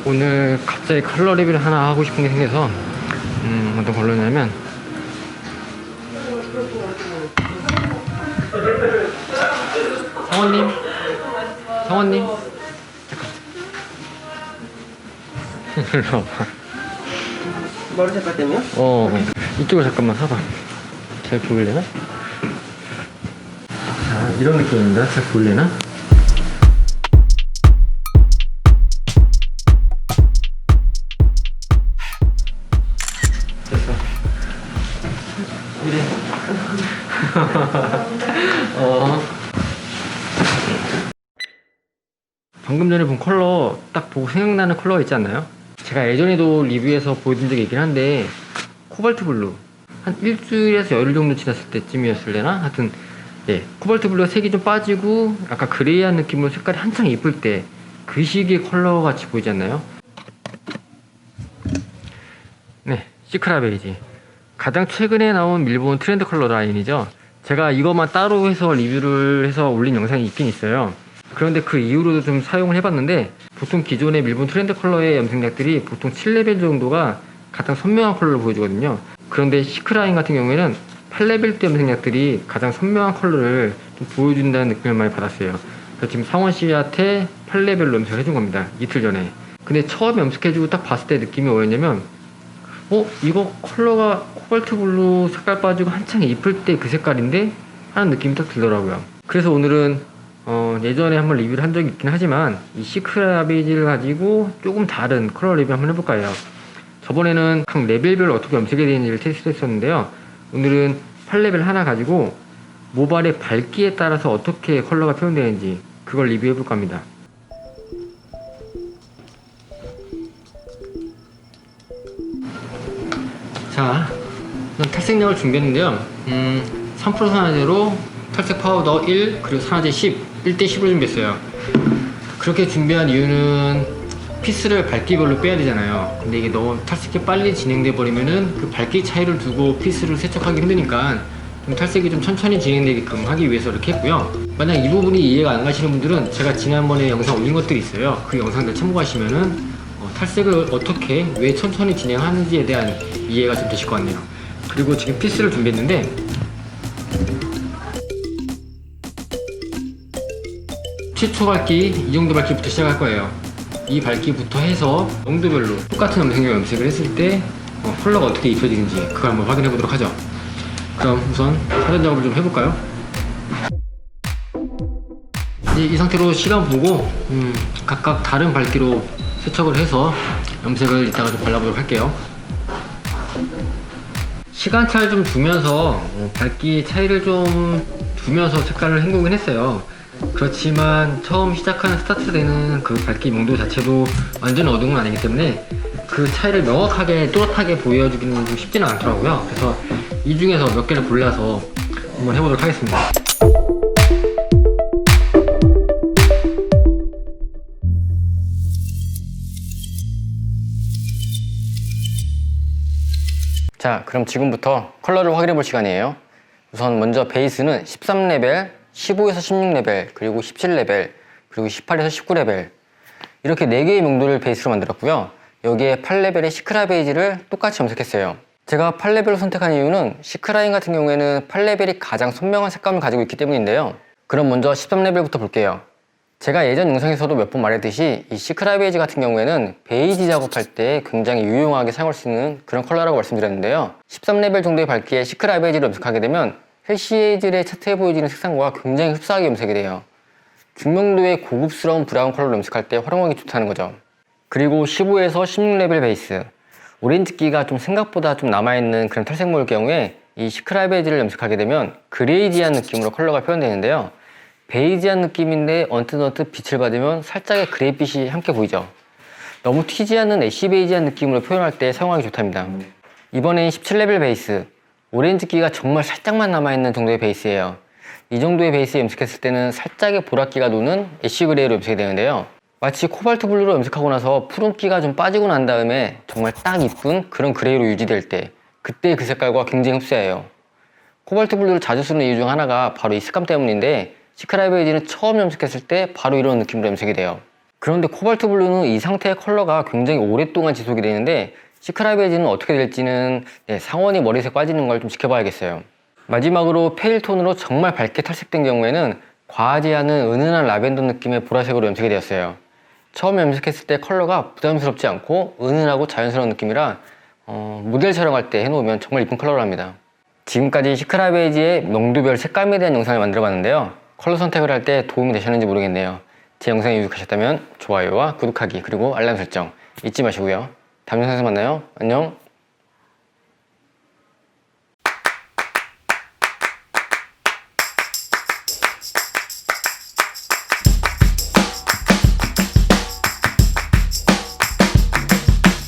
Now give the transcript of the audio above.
오늘 갑자기 컬러 리뷰를 하나 하고 싶은 게 생겨서 어떤 컬러냐면 성원님 잠깐 일로 와봐. 머리 색깔 때문에요? 이쪽으로 잠깐만 서봐. 잘 보이려나? 자, 이런 느낌입니다. 잘 보이려나? 됐어. 이래. 방금 전에 본 컬러 딱 보고 생각나는 컬러가 있지 않나요? 제가 예전에도 리뷰에서 보여준 적이 있긴 한데 코발트 블루 한 일주일에서 열흘 정도 지났을 때쯤이었을래나? 하여튼 예, 코발트 블루가 색이 좀 빠지고 약간 그레이한 느낌으로 색깔이 한창 이쁠 때 그 시기의 컬러 같이 보이지 않나요? 네, 시크라 베이지 가장 최근에 나온 밀본 트렌드 컬러 라인이죠. 제가 이것만 따로 해서 리뷰를 해서 올린 영상이 있긴 있어요. 그런데 그 이후로도 좀 사용을 해봤는데 보통 기존의 밀본 트렌드 컬러의 염색약들이 보통 7레벨 정도가 가장 선명한 컬러를 보여주거든요. 그런데 시크라인 같은 경우에는 8레벨대 염색약들이 가장 선명한 컬러를 좀 보여준다는 느낌을 많이 받았어요. 그래서 지금 상원 씨한테 8레벨로 염색을 해준 겁니다. 이틀 전에. 근데 처음 염색해주고 딱 봤을 때 느낌이 뭐였냐면 이거 컬러가 코발트 블루 색깔 빠지고 한창 이쁠 때 그 색깔인데? 하는 느낌이 딱 들더라고요. 그래서 오늘은 예전에 한번 리뷰를 한 적이 있긴 하지만 이 시크라 베이지를 가지고 조금 다른 컬러 리뷰 한번 해볼까 해요. 저번에는 각 레벨별로 어떻게 염색이 되는지를 테스트 했었는데요. 오늘은 8레벨 하나 가지고 모발의 밝기에 따라서 어떻게 컬러가 표현되는지 그걸 리뷰해볼까 합니다. 자, 탈색약을 준비했는데요. 3% 산화제로 탈색 파우더 1 그리고 산화제 10 1대 10을 준비했어요. 그렇게 준비한 이유는 피스를 밝기별로 빼야 되잖아요. 근데 이게 너무 탈색이 빨리 진행돼 버리면은 그 밝기 차이를 두고 피스를 세척하기 힘드니까 좀 탈색이 좀 천천히 진행되게끔 하기 위해서 이렇게 했고요. 만약 이 부분이 이해가 안 가시는 분들은 제가 지난번에 영상 올린 것들이 있어요. 그 영상들 참고하시면은 탈색을 어떻게 왜 천천히 진행하는지에 대한 이해가 좀 되실 것 같네요. 그리고 지금 피스를 준비했는데 최초 밝기 이 정도 밝기부터 시작할 거예요. 이 밝기부터 해서 농도별로 똑같은 염색약 염색을 했을 때 컬러가 어떻게 입혀지는지 그걸 한번 확인해 보도록 하죠. 그럼 우선 사전 작업을 좀 해볼까요? 이제 이 상태로 시간 보고 각각 다른 밝기로 세척을 해서 염색을 이따가 좀 발라보도록 할게요. 시간차를 좀 두면서 밝기 차이를 좀 두면서 색깔을 헹구긴 했어요. 그렇지만 처음 시작하는 스타트 되는 그 밝기 농도 자체도 완전 어두운 건 아니기 때문에 그 차이를 명확하게 또렷하게 보여주기는 좀 쉽지는 않더라고요. 그래서 이 중에서 몇 개를 골라서 한번 해보도록 하겠습니다. 자, 그럼 지금부터 컬러를 확인해 볼 시간이에요. 우선 먼저 베이스는 13레벨, 15에서 16레벨, 그리고 17레벨, 그리고 18에서 19레벨 이렇게 4개의 명도를 베이스로 만들었고요. 여기에 8레벨의 시크라 베이지를 똑같이 염색했어요. 제가 8레벨을 선택한 이유는 시크라인 같은 경우에는 8레벨이 가장 선명한 색감을 가지고 있기 때문인데요. 그럼 먼저 13레벨부터 볼게요. 제가 예전 영상에서도 몇 번 말했듯이 이 시크라 베이지 같은 경우에는 베이지 작업할 때 굉장히 유용하게 사용할 수 있는 그런 컬러라고 말씀드렸는데요. 13레벨 정도의 밝기에 시크라 베이지를 염색하게 되면 헬시에이즐의 차트에 보여지는 색상과 굉장히 흡사하게 염색이 돼요. 중명도의 고급스러운 브라운 컬러를 염색할 때 활용하기 좋다는 거죠. 그리고 15에서 16레벨 베이스 오렌지기가 좀 생각보다 좀 남아있는 그런 탈색모일 경우에 이 시크라 베이지를 염색하게 되면 그레이지한 느낌으로 컬러가 표현되는데요. 베이지한 느낌인데 언뜻 빛을 받으면 살짝의 그레이빛이 함께 보이죠. 너무 튀지 않는 애쉬 베이지한 느낌으로 표현할 때 사용하기 좋답니다. 이번엔 17레벨 베이스 오렌지기가 정말 살짝만 남아있는 정도의 베이스예요. 이 정도의 베이스에 염색했을 때는 살짝의 보랏기가 도는 애쉬 그레이로 염색이 되는데요. 마치 코발트 블루로 염색하고 나서 푸른기가 좀 빠지고 난 다음에 정말 딱 이쁜 그런 그레이로 유지될 때 그때 그 색깔과 굉장히 흡사해요. 코발트 블루를 자주 쓰는 이유 중 하나가 바로 이 색감 때문인데 시크라 베이지는 처음 염색했을 때 바로 이런 느낌으로 염색이 돼요. 그런데 코발트 블루는 이 상태의 컬러가 굉장히 오랫동안 지속이 되는데 시크라 베이지는 어떻게 될지는 상원이 머리색 빠지는 걸 좀 지켜봐야겠어요. 마지막으로 페일 톤으로 정말 밝게 탈색된 경우에는 과하지 않은 은은한 라벤더 느낌의 보라색으로 염색이 되었어요. 처음 염색했을 때 컬러가 부담스럽지 않고 은은하고 자연스러운 느낌이라 모델 촬영할 때 해놓으면 정말 이쁜 컬러랍니다. 지금까지 시크라 베이지의 명도별 색감에 대한 영상을 만들어 봤는데요. 컬러 선택을 할 때 도움이 되셨는지 모르겠네요. 제 영상이 유익하셨다면 좋아요와 구독하기 그리고 알람 설정 잊지 마시고요. 다음 영상에서 만나요. 안녕.